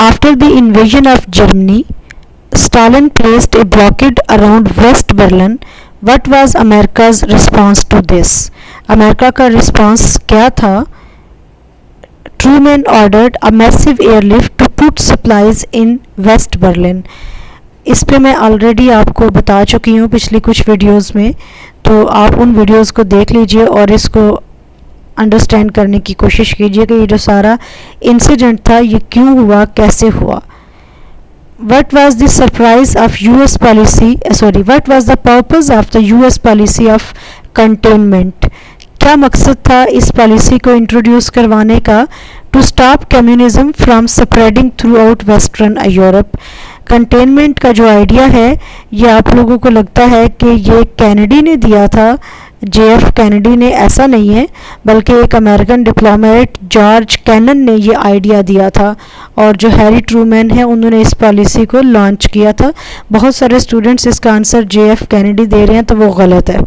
After the invasion of Germany, Stalin placed a blockade around West Berlin. What was America's response to this? America का response क्या था? Truman ordered a massive airlift to put supplies in West Berlin. इस पे मैं already आपको बता चुकी हूँ पिछली कुछ वीडियोस में, तो आप उन वीडियोस को देख लीजिए और इसको अंडरस्टैंड करने की कोशिश कीजिए कि ये जो सारा इंसिडेंट था ये क्यों हुआ, कैसे हुआ. What was the surprise of US policy? What was the purpose of the US policy of containment? क्या मकसद था इस पॉलिसी को इंट्रोड्यूस करवाने का? To stop communism from spreading throughout western Europe. Containment का जो आइडिया है ये आप लोगों को लगता है कि ये कैनेडी ने दिया था. JF कैनेडी ने ऐसा नहीं है, बल्कि एक अमेरिकन डिप्लोमेट जॉर्ज कैनन ने ये आइडिया दिया था और जो हैरी ट्रूमैन है उन्होंने इस पॉलिसी को लॉन्च किया था. बहुत सारे स्टूडेंट्स इसका आंसर JF कैनेडी दे रहे हैं, तो वो गलत है.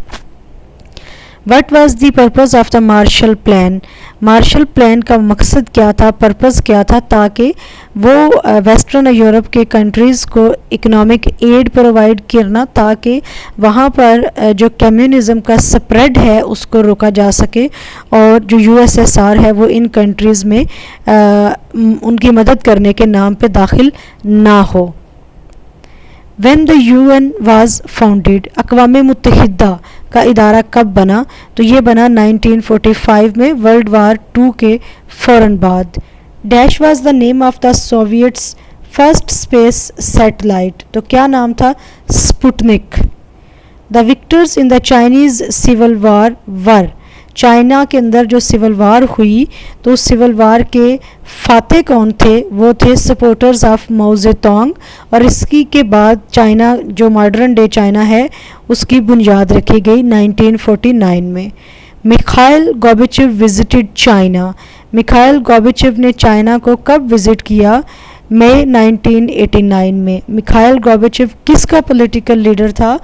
What was the purpose of the Marshall Plan? Marshall plan का मकसद क्या था, पर्पस क्या था? ताकि वो वेस्टर्न यूरोप के कंट्रीज़ को इकोनॉमिक एड प्रोवाइड करना, ताकि वहाँ पर जो कम्युनिज़म का स्प्रेड है उसको रोका जा सके और जो USSR है वो इन कंट्रीज़ में उनकी मदद करने के नाम पे दाखिल ना हो. When the UN was founded, अक़वाम मुत्तहिदा का इदारा कब बना? तो ये बना 1945 में, वर्ल्ड वार 2 के फ़ौरन बाद. Dash was the name of the Soviets first space satellite. तो क्या नाम था? Sputnik. The victors in the Chinese civil war वर. चाइना के अंदर जो सिविल वार हुई तो उस सिविल वार के फाते कौन थे? वो थे सपोर्टर्स ऑफ माओ ज़ेडोंग. और इसकी के बाद चाइना जो मॉडर्न डे चाइना है उसकी बुनियाद रखी गई 1949 में. Mikhail Gorbachev visited China. Mikhail Gorbachev ने चाइना को कब विज़िट किया? मई 1989 में. मिखाइल गोर्बाचेव किसका पॉलिटिकल लीडर था?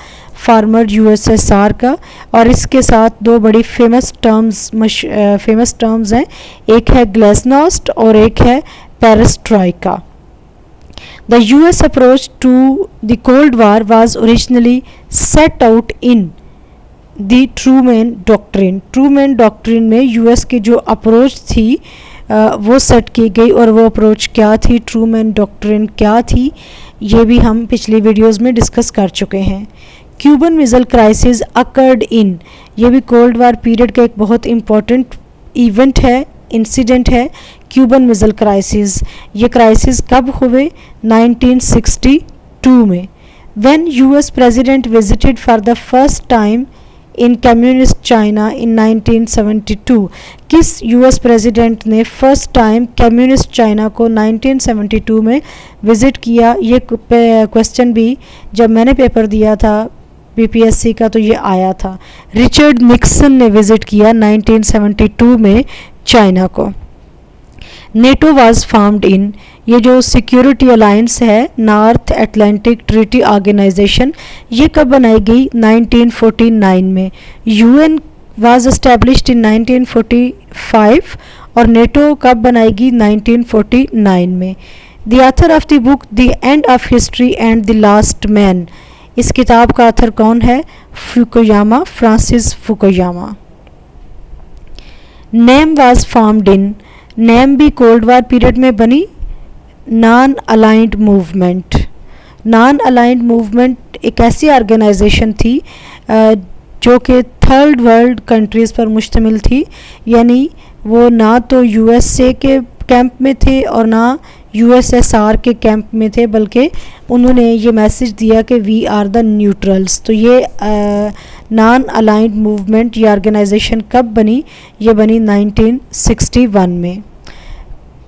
फार्मर USSR का. और इसके साथ दो बड़ी फेमस टर्म्स हैं, एक है ग्लासनोस्ट और एक है perestroika. The US approach to the cold war was originally set out in the Truman doctrine. Truman doctrine में US की जो अप्रोच थी वो सेट की गई. और वो अप्रोच क्या थी, ट्रूमैन डॉक्ट्रिन क्या थी, ये भी हम पिछली वीडियोस में डिस्कस कर चुके हैं. Cuban missile crisis occurred in. ये भी कोल्ड वार पीरियड का एक बहुत इम्पॉर्टेंट इवेंट है, इंसिडेंट है. क्यूबन मिसाइल क्राइसिस, ये क्राइसिस कब हुए? 1962 में. When US president visited for the first time in communist China in 1972. किस US प्रेसिडेंट ने फर्स्ट टाइम कम्युनिस्ट चाइना को 1972 में विज़िट किया? ये क्वेश्चन भी जब मैंने पेपर दिया था BPSC का तो ये आया था. रिचर्ड निक्सन ने विज़िट किया 1972 में चाइना को. NATO was formed in. ये जो सिक्योरिटी अलायंस है, नॉर्थ अटलांटिक ट्रीटी ऑर्गेनाइजेशन, ये कब बनाई गई? 1949 में. UN वाज एस्टेब्लिश्ड इन 1945 और नेटो कब बनाएगी? 1949 में. The author of the book the end of history and the last man. इस किताब का ऑथर कौन है? Fukuyama, Francis Fukuyama. Name was formed in. Name भी कोल्ड वार पीरियड में बनी. Non aligned movement. Non aligned movement एक ऐसी ऑर्गेनाइजेशन थी जो कि थर्ड वर्ल्ड कंट्रीज़ पर मुश्तमिल थी, यानी वो ना तो USA के कैंप में थे और ना USSR के कैंप में थे, बल्कि उन्होंने ये मैसेज दिया कि वी आर द न्यूट्रल्स. तो ये नॉन अलाइंड मूवमेंट, ये ऑर्गेनाइजेशन कब बनी? ये बनी 1961 में.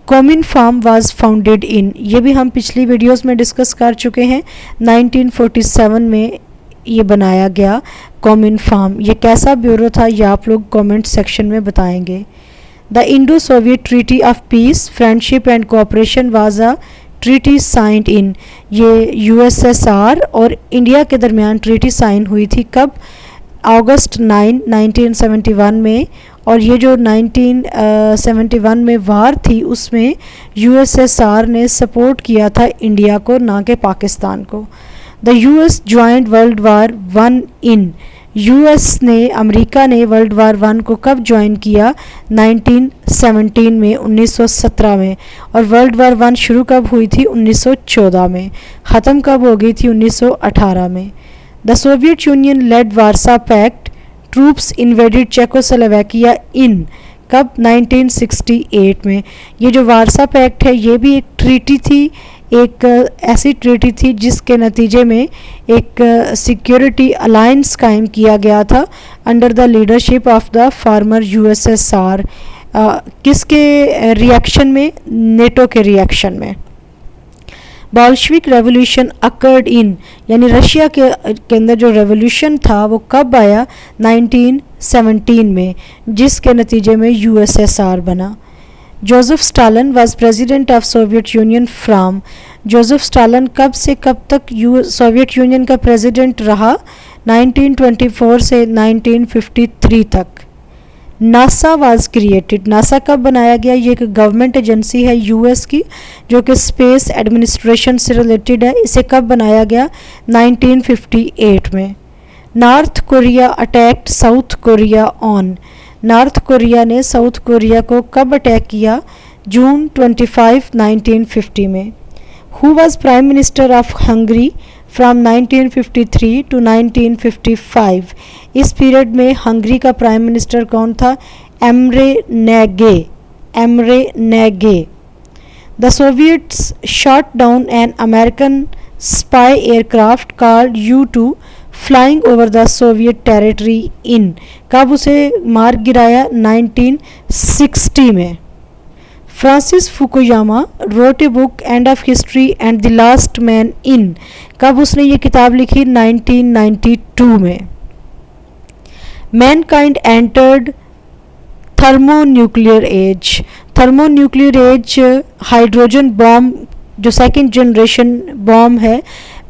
कॉमिनफॉर्म वाज फाउंडेड इन. ये भी हम पिछली वीडियोस में डिस्कस कर चुके हैं. 1947 में ये बनाया गया कॉमिनफॉर्म. ये कैसा ब्यूरो था ये आप लोग कमेंट सेक्शन में बताएंगे. The Indo Soviet treaty of peace, friendship and cooperation was a treaty signed in. ये USSR और इंडिया के दरमियान ट्रीटी साइन हुई थी कब? अगस्त 9 1971 में, और ये जो 1971 में वार थी उसमें यूएसएसआर ने सपोर्ट किया था इंडिया को, ना कि पाकिस्तान को। The US joint world war one in, US ने, अमेरिका ने वर्ल्ड वार वन को कब ज्वाइन किया? 1917 में, 1917 में। और वर्ल्ड वार वन शुरू कब हुई थी? 1914 में। ख़त्म कब हो गई थी? 1918 में। The Soviet Union led Warsaw Pact, troops invaded Czechoslovakia in, कब? 1968 में। ये जो वार्सा पैक्ट है ये भी एक ट्रीटी थी, एक ऐसी ट्रीटी थी जिसके नतीजे में एक सिक्योरिटी अलायंस कायम किया गया था under the leadership of the former USSR. किसके रिएक्शन में? नेटो के रिएक्शन में। बॉल्शविक रेवोल्यूशन अकर्ड इन, यानी रशिया के अंदर जो रेवोल्यूशन था वो कब आया? 1917 में, जिसके नतीजे में यूएसएसआर बना। Joseph Stalin was president of Soviet union from, Joseph Stalin कब से कब तक सोवियत यूनियन का प्रेसिडेंट रहा? 1924 से 1953 तक। नासा वाज क्रिएटेड, नासा कब बनाया गया? ये एक गवर्नमेंट एजेंसी है यूएस की जो कि स्पेस एडमिनिस्ट्रेशन से रिलेटेड है। इसे कब बनाया गया? 1958 में। North Korea attacked South Korea on, North Korea ने साउथ कोरिया को कब अटैक किया? जून 25, 1950 में। Who was prime minister of Hungary from 1953 to 1955, इस पीरियड में हंगरी का प्राइम मिनिस्टर कौन था? Imre Nagy, Imre Nagy. The Soviets shot down an American spy aircraft called U-2 flying over the Soviet territory in, कब उसे मार गिराया? 1960 में। Francis Fukuyama wrote a book end of history and the last man in, कब उसने ये किताब लिखी? 1992 में। Mankind entered thermonuclear age, thermonuclear age hydrogen bomb जो सेकंड जनरेशन बॉम्ब है,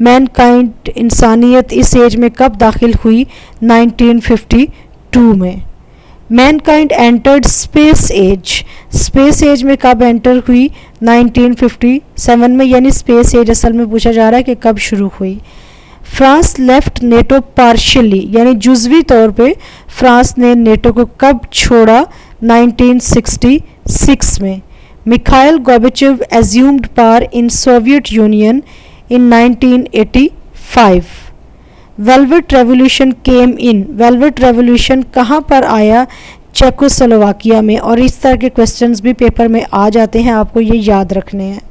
मैनकाइंड इंसानियत इस एज में कब दाखिल हुई? 1952 में। Mankind entered space age, space age में कब एंटर हुई? 1957 में, यानी स्पेस एज असल में पूछा जा रहा है कि कब शुरू हुई। फ्रांस लेफ्ट नेटो पार्शियली, यानी जुज़वी तौर पे फ्रांस ने नेटो को कब छोड़ा? 1966 में। Mikhail Gorbachev assumed power in Soviet union in 1985। Velvet revolution came in, velvet revolution कहाँ पर आया? चेकोस्लोवाकिया में। और इस तरह के क्वेश्चंस भी पेपर में आ जाते हैं, आपको ये याद रखने हैं।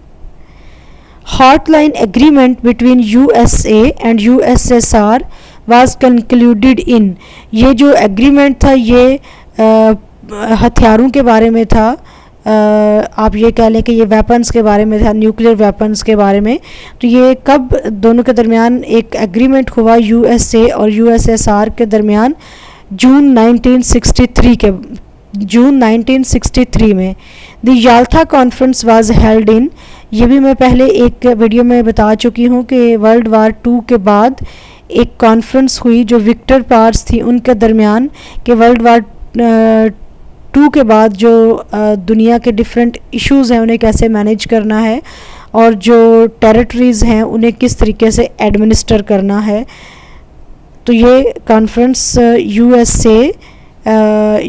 Hotline agreement between USA and USSR was concluded in, ये जो एग्रीमेंट था ये हथियारों के बारे में था, आप ये कह लें कि ये वेपन्स के बारे में था, न्यूक्लियर वेपन्स के बारे में। तो ये कब दोनों के दरमियान एक एग्रीमेंट हुआ यूएसए और यूएसएसआर के दरमियान? जून 1963 में। The Yalta conference was held in, ये भी मैं पहले एक वीडियो में बता चुकी हूँ कि वर्ल्ड वार 2 के बाद एक कॉन्फ्रेंस हुई जो विक्टर पावर्स थी उनके दरमियान कि वर्ल्ड वार 2 के बाद जो दुनिया के डिफरेंट इश्यूज़ हैं उन्हें कैसे मैनेज करना है और जो टेरिटरीज़ हैं उन्हें किस तरीके से एडमिनिस्टर करना है। तो ये कॉन्फ्रेंस यूएसए,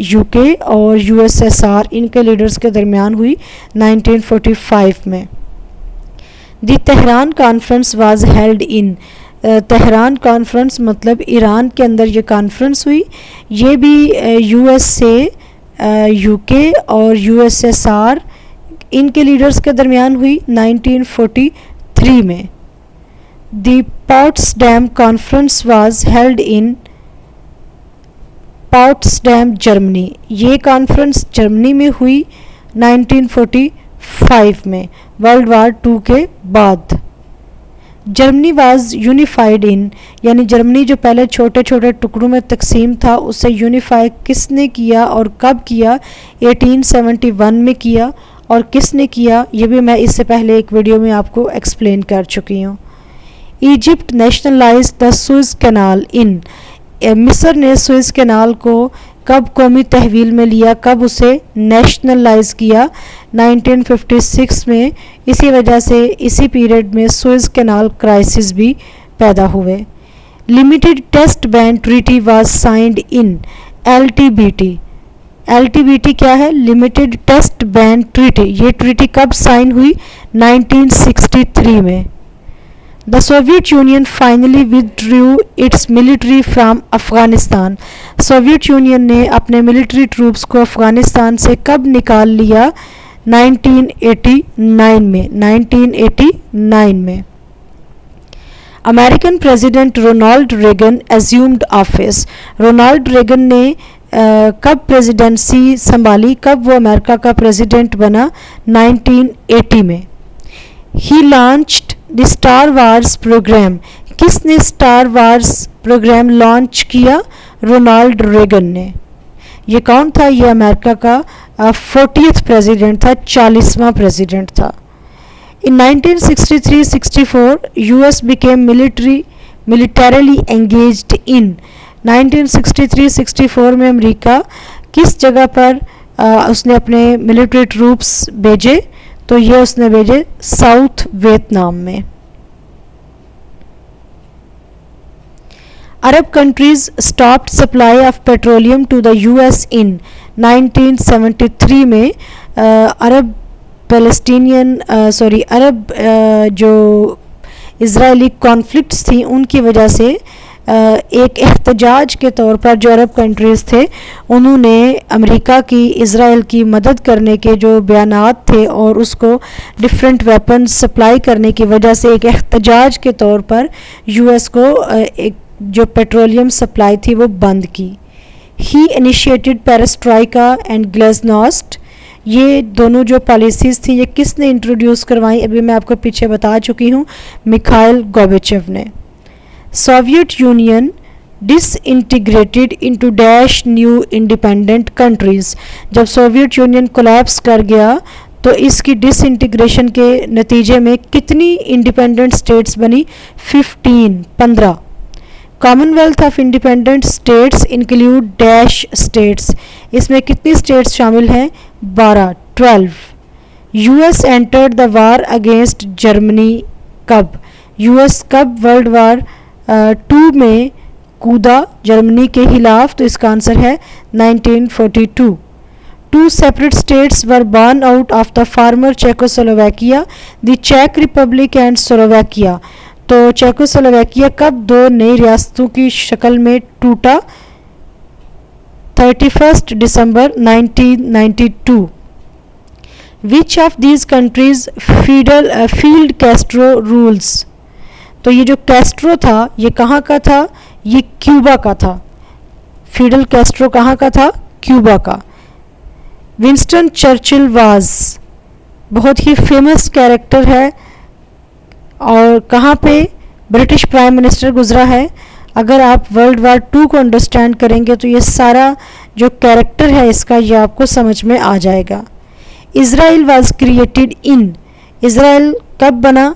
यूके और यूएसएसआर इनके लीडर्स के दरमियान हुई 1945 में। The Tehran conference was held in, Tehran conference मतलब ईरान के अंदर ये कॉन्फ्रेंस हुई। ये भी यूएसए, यूके और यूएसएसआर इनके लीडर्स के दरमियान हुई 1943 में। The Potsdam conference was held in Potsdam Germany, ये कॉन्फ्रेंस जर्मनी में हुई 1945 में, वर्ल्ड वार 2 के बाद। जर्मनी वाज यूनिफाइड इन, यानी जर्मनी जो पहले छोटे छोटे टुकड़ों में तकसीम था उससे यूनिफाई किसने किया और कब किया? 1871 में किया। और किसने किया ये भी मैं इससे पहले एक वीडियो में आपको एक्सप्लेन कर चुकी हूँ। Egypt nationalise the Suez canal in, मिस्र ने सुएज़ कैनाल को कब कौमी तहवील में लिया, कब उसे नेशनलाइज किया? 1956 में। इसी वजह से इसी पीरियड में सुएज़ कैनाल क्राइसिस भी पैदा हुए। Limited test ban treaty was signed in LTBT। LTBT क्या है? Limited test ban treaty. ये ट्रीटी कब साइन हुई? 1963 में। The Soviet Union finally withdrew its military from Afghanistan. Soviet Union ने अपने मिलिट्री ट्रूप्स को अफ़गानिस्तान से कब निकाल लिया? 1989 में। 1989 में। American president Ronald Reagan assumed office. Ronald Reagan ने कब प्रेसिडेंसी संभाली, कब वो अमेरिका का प्रेसिडेंट बना? 1980 में। He launched the Star Wars program. किसने स्टार वार्स प्रोग्राम लॉन्च किया? रोनाल्ड रेगन ने। ये कौन था? ये अमेरिका का 40th प्रेसिडेंट था, 40वां प्रेसिडेंट था। In 1963-64 US became militarily engaged in 1963-64 में अमेरिका किस जगह पर उसने अपने मिलिट्री ट्रूप्स भेजे? तो ये उसने भेजे साउथ वियतनाम में। Arab countries stopped supply of petroleum to the US in 1973 में। अरब जो इज़राइली कॉन्फ्लिक्ट्स थी उनकी वजह से एक एहतजाज के तौर पर जो अरब कंट्रीज़ थे उन्होंने अमेरिका की इज़राइल की मदद करने के जो बयानात थे और उसको डिफरेंट वेपन सप्लाई करने की वजह से एक एहतजाज के तौर पर US को एक जो पेट्रोलियम सप्लाई थी वो बंद की। ही इनिशिएटेड पेरेस्ट्राइका एंड ग्लासनोस्ट। ये दोनों जो पॉलिसीज़ थी ये किसने इंट्रोड्यूस करवाई? अभी मैं आपको पीछे बता चुकी हूँ, मिखाइल गोर्बाचेव ने। Soviet union disintegrated into dash new independent countries. जब सोवियत यूनियन कोलैप्स कर गया तो इसकी डिसइंटीग्रेशन के नतीजे में कितनी इंडिपेंडेंट स्टेट्स बनी? 15। Commonwealth of independent states include dash states. इसमें कितनी स्टेट्स शामिल हैं? 12। US entered the war against Germany कब? US कब वर्ल्ड वार 2 में कूदा जर्मनी के खिलाफ? तो इसका आंसर है 1942। 2 separate states were born out of the former Czechoslovakia, the Czech Republic and Slovakia। तो चेकोस्लोवाकिया कब 2 नई रियासतों की शक्ल में टूटा? 31 दिसंबर 1992। Which of these countries field Castro rules? तो ये जो कैस्ट्रो था ये कहाँ का था? ये क्यूबा का था। फिडल कैस्ट्रो कहाँ का था? क्यूबा का। विंस्टन चर्चिल वाज बहुत ही फेमस कैरेक्टर है और कहाँ पे ब्रिटिश प्राइम मिनिस्टर गुजरा है। अगर आप वर्ल्ड वार 2 को अंडरस्टैंड करेंगे तो ये सारा जो कैरेक्टर है इसका ये आपको समझ में आ जाएगा। Israel was created in. Israel कब बना?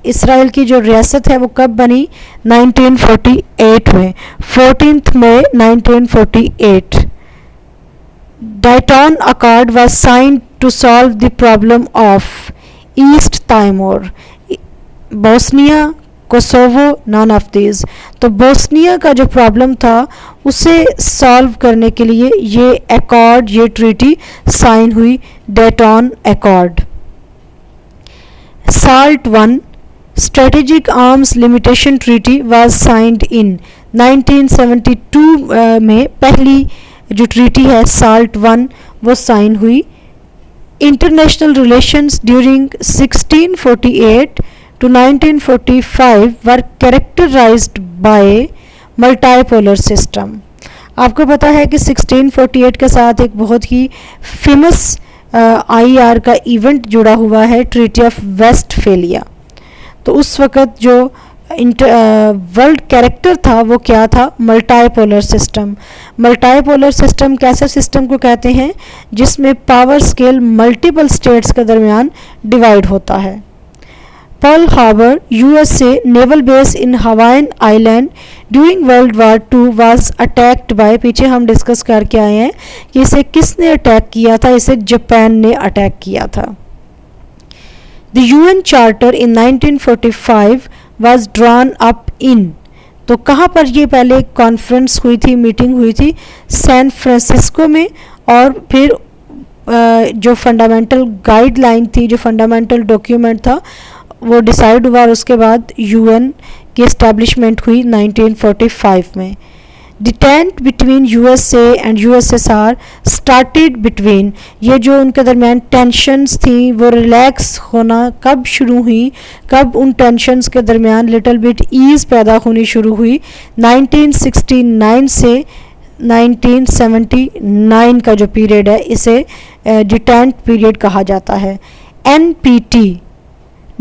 इसराइल की जो रियासत है वो कब बनी? 1948 में, 14 मई 1948। Dayton accord was signed to solve the problem of East Timor. Bosnia, Kosovo, none of these. तो बोस्निया का जो प्रॉब्लम था उसे सॉल्व करने के लिए ये अकॉर्ड, ये ट्रीटी साइन हुई, Dayton accord. SALT 1 strategic arms limitation treaty was signed in 1972 में पहली जो ट्रीटी है साल्ट 1 वो साइन हुई। International relations during 1648 to 1945 were characterized by multipolar system। आपको पता है कि 1648 के साथ एक बहुत ही फेमस IR का इवेंट जुड़ा हुआ है, ट्रीटी ऑफ वेस्टफेलिया। तो उस वक़्त जो वर्ल्ड कैरेक्टर था वो क्या था? Multipolar system. मल्टीपोलर सिस्टम कैसे सिस्टम को कहते हैं? जिसमें पावर स्केल मल्टीपल स्टेट्स के दरमियान डिवाइड होता है। Pearl Harbor, USA naval base in Hawaiian Island during World War II was attacked by, पीछे हम डिस्कस करके आए हैं कि इसे किसने अटैक किया था, इसे जापान ने अटैक किया था. The UN Charter in 1945 was drawn up in, तो कहाँ पर ये पहले कॉन्फ्रेंस हुई थी, मीटिंग हुई थी, सैन फ्रांसिस्को में. और फिर जो फंडामेंटल गाइडलाइन थी, जो फंडामेंटल डॉक्यूमेंट था, वो डिसाइड हुआ और उसके बाद यूएन की इस्टेब्लिशमेंट हुई 1945 में. Detente between USA and USSR started between, ये जो उनके दरमियान टेंशन्स थी वो रिलैक्स होना कब शुरू हुई, कब उन टेंशन्स के दरमियान लिटिल बिट ईज़ पैदा होनी शुरू हुई, 1969 से 1979 का जो पीरियड है इसे डिटेंट पीरियड कहा जाता है. एनपीटी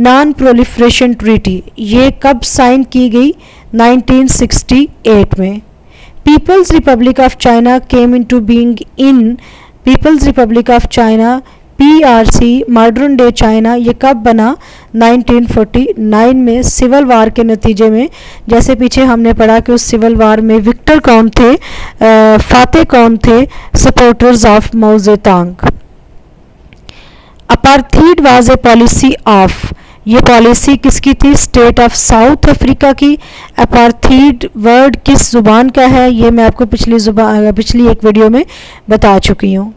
नॉन प्रोलिफरेशन ट्रीटी, ये कब साइन की गई, 1968 में. People's Republic of China came into being in, People's Republic of China PRC modern day China, ये कब बना, 1949 में सिविल वार के नतीजे में. जैसे पीछे हमने पढ़ा कि उस सिविल वार में विक्टर कौन थे, फाते कौन थे, supporters of Mao Zedong. Apartheid was a policy of, ये पॉलिसी किसकी थी, स्टेट ऑफ साउथ अफ्रीका की. अपार्थीड वर्ड किस ज़ुबान का है, ये मैं आपको पिछली एक वीडियो में बता चुकी हूँ.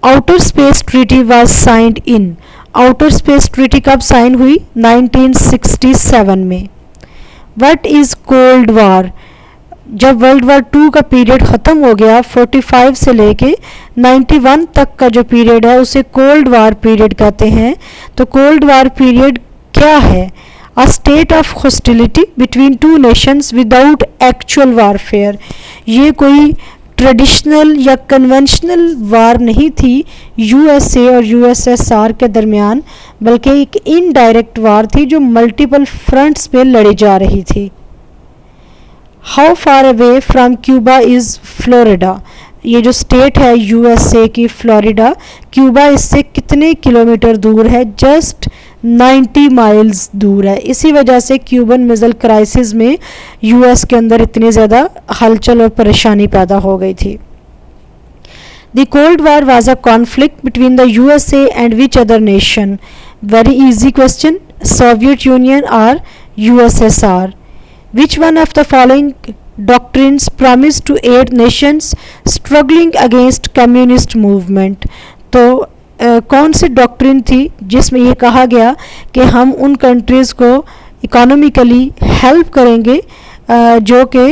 Outer space treaty was signed in, outer space treaty कब साइन हुई, 1967 में. व्हाट इज़ कोल्ड वार, जब वर्ल्ड वार 2 का पीरियड ख़त्म हो गया, 45 से लेके 91 तक का जो पीरियड है उसे कोल्ड वार पीरियड कहते हैं. तो कोल्ड वार पीरियड क्या है, a state of hostility between two nations without actual warfare. ये कोई ट्रेडिशनल या कन्वेंशनल वार नहीं थी यूएसए और यूएसएसआर के दरमियान, बल्कि एक इनडायरेक्ट वार थी जो मल्टीपल फ्रंट्स पे लड़ी जा रही थी. How far away from Cuba is Florida, ये जो स्टेट है यूएसए की फ्लोरिडा, क्यूबा इससे कितने किलोमीटर दूर है, जस्ट 90 माइल्स दूर है. इसी वजह से क्यूबन मिसाइल क्राइसिस में यूएस के अंदर इतनी ज़्यादा हलचल और परेशानी पैदा हो गई थी. The cold war was a conflict between the USA and which other nation, very easy question, Soviet union और USSR. Which one of the following doctrines promised to aid nations struggling against communist movement? तो कौन सी doctrine थी जिसमें ये कहा गया कि हम उन कंट्रीज़ को इकोनॉमिकली हेल्प करेंगे जो कि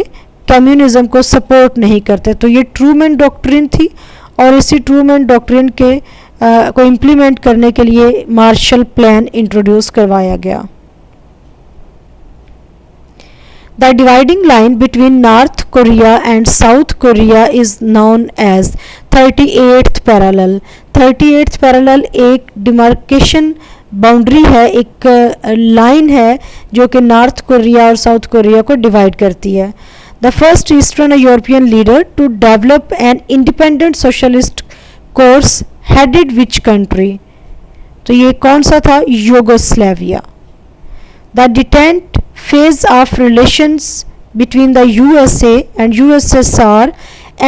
कम्युनिज़म को सपोर्ट नहीं करते. तो ये ट्रूमैन डॉक्ट्रिन थी और इसी ट्रूमैन डॉक्ट्रिन के को इम्प्लीमेंट करने के लिए मार्शल प्लान इंट्रोड्यूस करवाया गया. The dividing line between North Korea and South Korea is known as 38th parallel. 38th parallel एक demarcation बाउंड्री है, एक लाइन है जो कि नॉर्थ कोरिया और साउथ कोरिया को डिवाइड करती है. The first Eastern European leader to develop an independent socialist course headed which country, तो ये कौन सा था, Yugoslavia. The detente phase of relations between the USA and USSR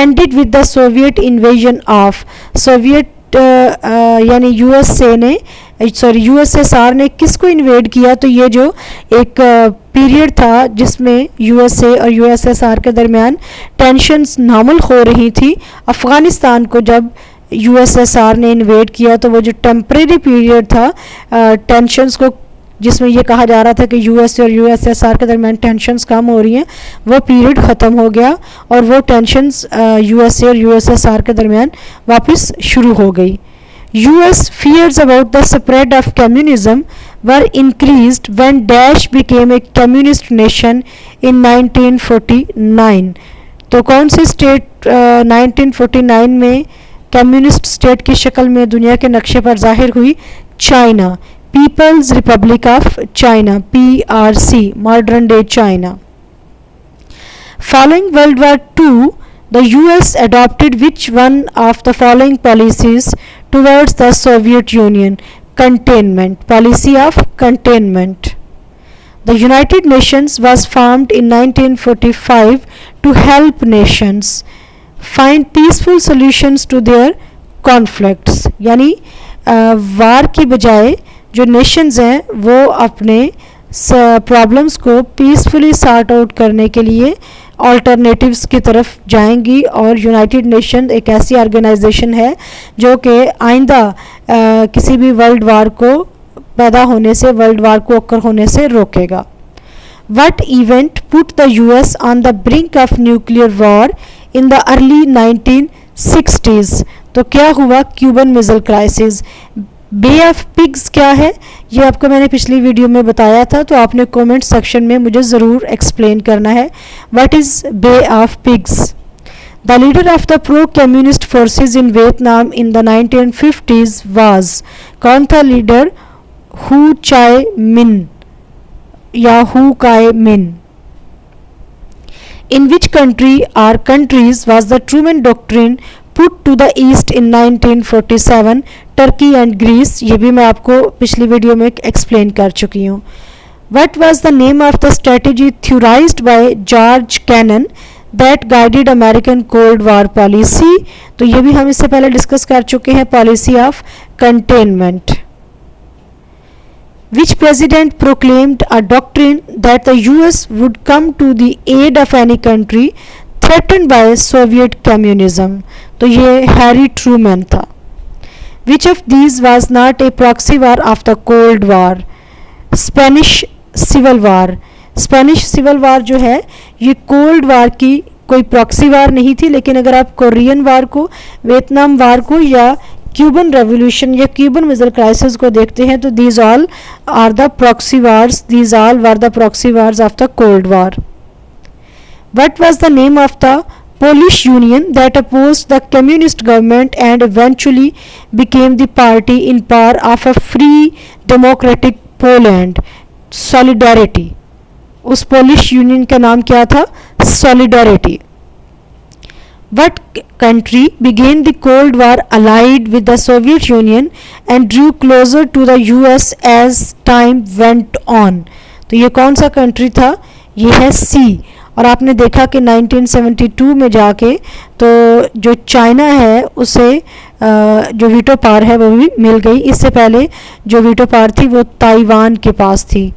ended with the Soviet invasion of Soviet यानी USSR ने किसको invade किया, तो ये जो एक पीरियड था जिसमें यूएसए और यूएसएसआर के दरमियान टेंशन्स नॉर्मल हो रही थी. अफ़गानिस्तान को जब यूएसएसआर ने इन्वेड किया तो वो जो टेम्परेरी पीरियड था टेंशन्स को, जिसमें ये कहा जा रहा था कि यूएस और यूएसएसआर के दरमियान टेंशन्स कम हो रही हैं, वो पीरियड ख़त्म हो गया और वो टेंशन्स यूएसए और यूएसएसआर के दरमियान वापस शुरू हो गई. US fears about the spread of communism were increased when Daesh became a communist nation in 1949. तो कौन सी स्टेट 1949 में कम्युनिस्ट स्टेट की शक्ल में दुनिया के नक्शे पर जाहिर हुई, China, People's Republic of China, PRC, modern day China. Following World War II, the US adopted which one of the following policies towards the Soviet Union? containment, policy of containment. The United Nations was formed in 1945 to help nations find peaceful solutions to their conflicts. यानी वार की बजाय जो Nations हैं वो अपने problems को peacefully sort out करने के लिए ऑल्टरनेटिव्स की तरफ जाएंगी, और यूनाइटेड नेशन एक ऐसी ऑर्गेनाइजेशन है जो कि आइंदा किसी भी वर्ल्ड वार को पैदा होने से, वर्ल्ड वार को ओकर होने से रोकेगा. What event put the US on the brink of nuclear war in the early 1960s? तो क्या हुआ? Cuban missile crisis. Bay of Pigs क्या है ये आपको मैंने पिछली वीडियो में बताया था, तो आपने कमेंट सेक्शन में मुझे ज़रूर एक्सप्लेन करना है. What is Bay of Pigs? The leader of the pro-communist forces in Vietnam in the 1950s was, कौन था लीडर? हु चाय मिन या हु काय मिन. In which country or countries was the Truman Doctrine put to the east in 1947? Turkey and Greece. ये भी मैं आपको पिछली वीडियो में एक्सप्लेन कर चुकी हूँ. What was the name of the strategy theorized by George Kennan that guided American Cold War policy? तो ये भी हम इससे पहले डिस्कस कर चुके हैं, policy of containment. Which president proclaimed a doctrine that the US would come to the aid of any country threatened by Soviet communism? तो ये हैरी ट्रूमैन था. Which of these was not a proxy war of the Cold War? Spanish Civil War. Spanish Civil War जो है ये cold war की कोई proxy वार नहीं थी, लेकिन अगर आप कोरियन वार को, वियतनाम वार को या क्यूबन रेवोल्यूशन या क्यूबन मिसाइल क्राइसिस को देखते हैं तो these all are the proxy wars, these all were the proxy wars of the cold War. What was the name of the Polish Union that opposed the communist government and eventually became the party in power of a free democratic Poland? Solidarity. उस Polish union का नाम क्या था? Solidarity. What country began the Cold War allied with the Soviet Union and drew closer to the US as time went on? तो ये कौन सा country था? ये है सी. और आपने देखा कि 1972 में जाके तो जो चाइना है उसे जो वीटो पावर है वो भी मिल गई. इससे पहले जो वीटो पावर थी वो ताइवान के पास थी.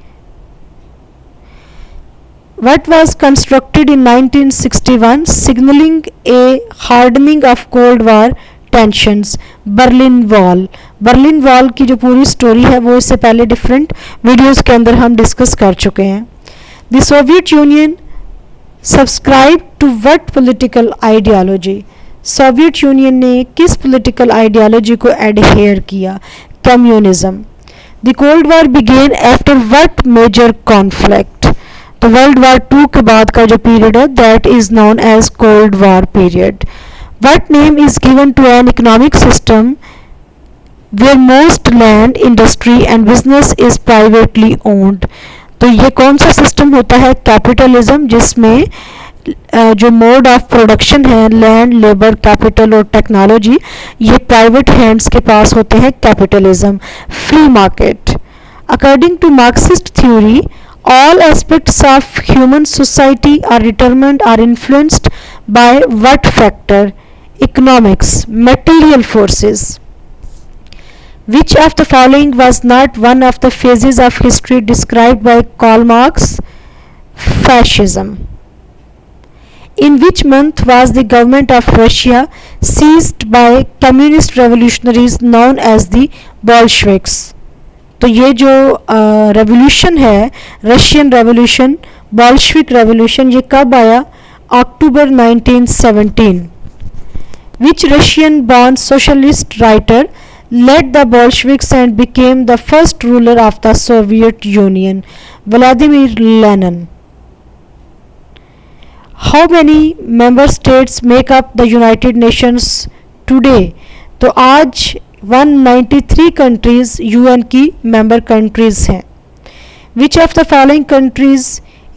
What was constructed in 1961 signaling a hardening of Cold War tensions? Berlin wall. Berlin wall की जो पूरी स्टोरी है वो इससे पहले डिफरेंट वीडियोस के अंदर हम डिस्कस कर चुके हैं. The Soviet Union subscribed to what political ideology? Soviet Union ने किस पॉलिटिकल आइडियोलॉजी को एडहेयर किया? Communism. The cold War began after what major conflict? तो वर्ल्ड वार 2 के बाद का जो पीरियड है that is known as Cold War period. What name is given to an economic system where most land, industry and business is privately owned? तो ये कौन सा सिस्टम होता है? कैपिटलिज्म, जिसमें जो मोड ऑफ प्रोडक्शन है, लैंड, लेबर, कैपिटल और टेक्नोलॉजी, ये प्राइवेट हैंड्स के पास होते हैं. Capitalism. Free market. According to Marxist theory all aspects of human society are determined or influenced by what factor? Economics. Material forces. Which of the following was not one of the phases of history described by Karl Marx? Fascism. In which month was the government of Russia seized by communist revolutionaries known as the Bolsheviks? तो ये जो revolution है, Russian revolution, Bolshevik revolution, ये कब आया? अक्टूबर 1917. Which Russian born socialist writer led the Bolsheviks and became the first ruler of the Soviet Union? Vladimir Lenin. How many member states make up the United Nations today? तो आज 193 countries UN की member countries हैं. Which of the following countries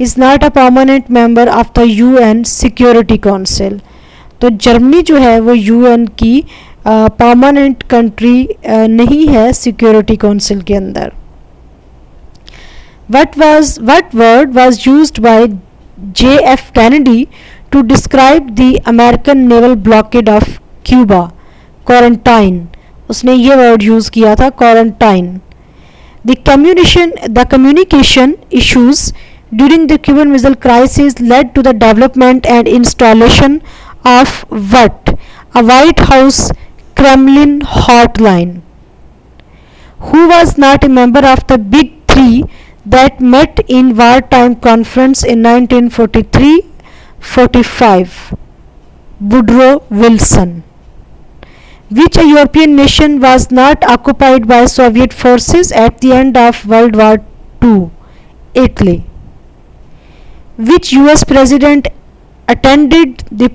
is not a permanent member of the UN security council? तो Germany जो है वो UN की permanent country नहीं है सिक्योरिटी काउंसिल के अंदर. What word was used by J.F. Kennedy to describe the American naval blockade of Cuba? Quarantine. उसने ये word use किया था, quarantine. The communication issues during the Cuban Missile Crisis led to the development and installation of what? A White House Kremlin hotline. Who was not a member of the Big Three that met in wartime conference in 1943-45? Woodrow Wilson. Which European nation was not occupied by Soviet forces at the end of World War II? Italy. Which US president attended the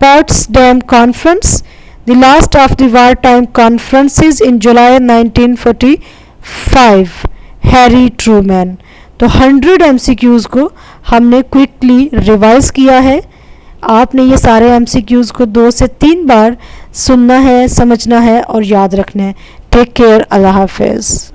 Potsdam Conference, the last of the wartime conferences, in July 1945? Harry Trueman. तो 100 MCQs को हमने quickly revise किया है. आपने ये सारे MCQs को 2 से 3 बार सुनना है, समझना है और याद रखना है. Take care. अल्लाह हाफिज़.